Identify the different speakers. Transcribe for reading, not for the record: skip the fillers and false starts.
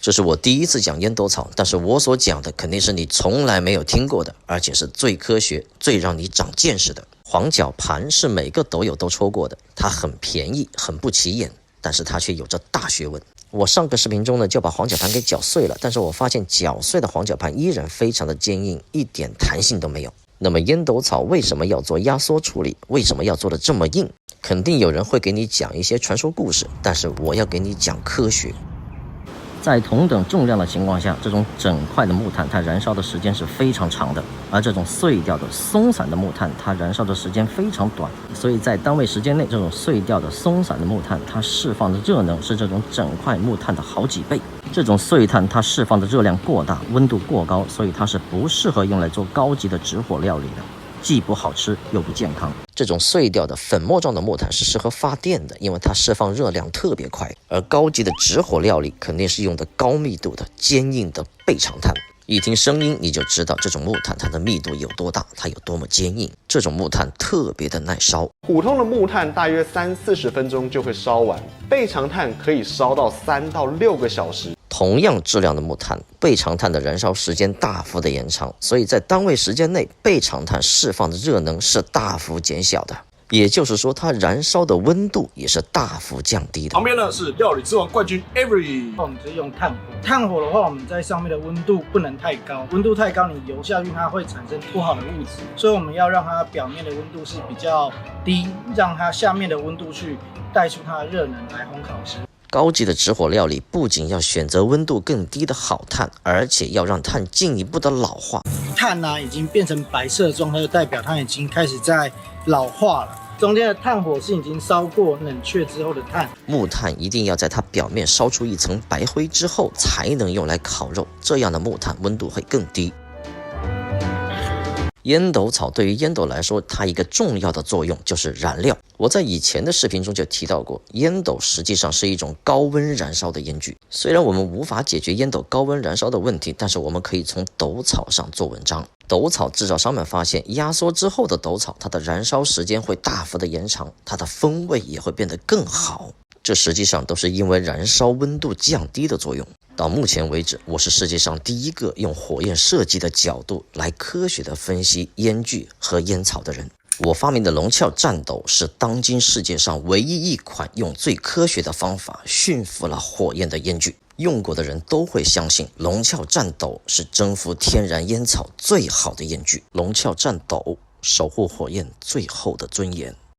Speaker 1: 这是我第一次讲烟斗草，但是我所讲的肯定是你从来没有听过的，而且是最科学、最让你长见识的。黄角盘是每个斗友都抽过的，它很便宜，很不起眼，但是它却有着大学问。我上个视频中呢就把黄角盘给搅碎了，但是我发现搅碎的黄角盘依然非常的坚硬，一点弹性都没有。那么烟斗草为什么要做压缩处理？为什么要做的这么硬？肯定有人会给你讲一些传说故事，但是我要给你讲科学。在同等重量的情况下，这种整块的木炭它燃烧的时间是非常长的，而这种碎掉的松散的木炭它燃烧的时间非常短，所以在单位时间内，这种碎掉的松散的木炭它释放的热能是这种整块木炭的好几倍。这种碎炭它释放的热量过大，温度过高，所以它是不适合用来做高级的直火料理的，既不好吃又不健康。这种碎掉的粉末状的木炭是适合发电的，因为它释放热量特别快，而高级的直火料理肯定是用的高密度的坚硬的倍长炭。一听声音你就知道这种木炭它的密度有多大，它有多么坚硬。这种木炭特别的耐烧，
Speaker 2: 普通的木炭大约30-40分钟就会烧完，倍长炭可以烧到3到6个小时。
Speaker 1: 同样质量的木炭，倍长炭的燃烧时间大幅的延长，所以在单位时间内，倍长炭释放的热能是大幅减小的，也就是说它燃烧的温度也是大幅降低的。
Speaker 3: 旁边呢是料理之王冠军 Avery，
Speaker 4: 我们是用炭火。炭火的话，我们在上面的温度不能太高，温度太高你油下去它会产生不好的物质，所以我们要让它表面的温度是比较低，让它下面的温度去带出它的热能来烘烤吃。
Speaker 1: 高级的直火料理不仅要选择温度更低的好炭，而且要让炭进一步的老化。
Speaker 4: 炭呢已经变成白色的状态，就代表它已经开始在老化了。中间的炭火是已经烧过冷却之后的炭。
Speaker 1: 木炭一定要在它表面烧出一层白灰之后才能用来烤肉，这样的木炭温度会更低。烟斗草对于烟斗来说，它一个重要的作用就是燃料。我在以前的视频中就提到过，烟斗实际上是一种高温燃烧的烟具。虽然我们无法解决烟斗高温燃烧的问题，但是我们可以从斗草上做文章。斗草制造商们发现，压缩之后的斗草，它的燃烧时间会大幅的延长，它的风味也会变得更好。这实际上都是因为燃烧温度降低的作用。到目前为止，我是世界上第一个用火焰设计的角度来科学的分析烟具和烟草的人。我发明的龙鞘战斗是当今世界上唯一一款用最科学的方法驯服了火焰的烟具。用过的人都会相信龙鞘战斗是征服天然烟草最好的烟具。龙鞘战斗，守护火焰最后的尊严。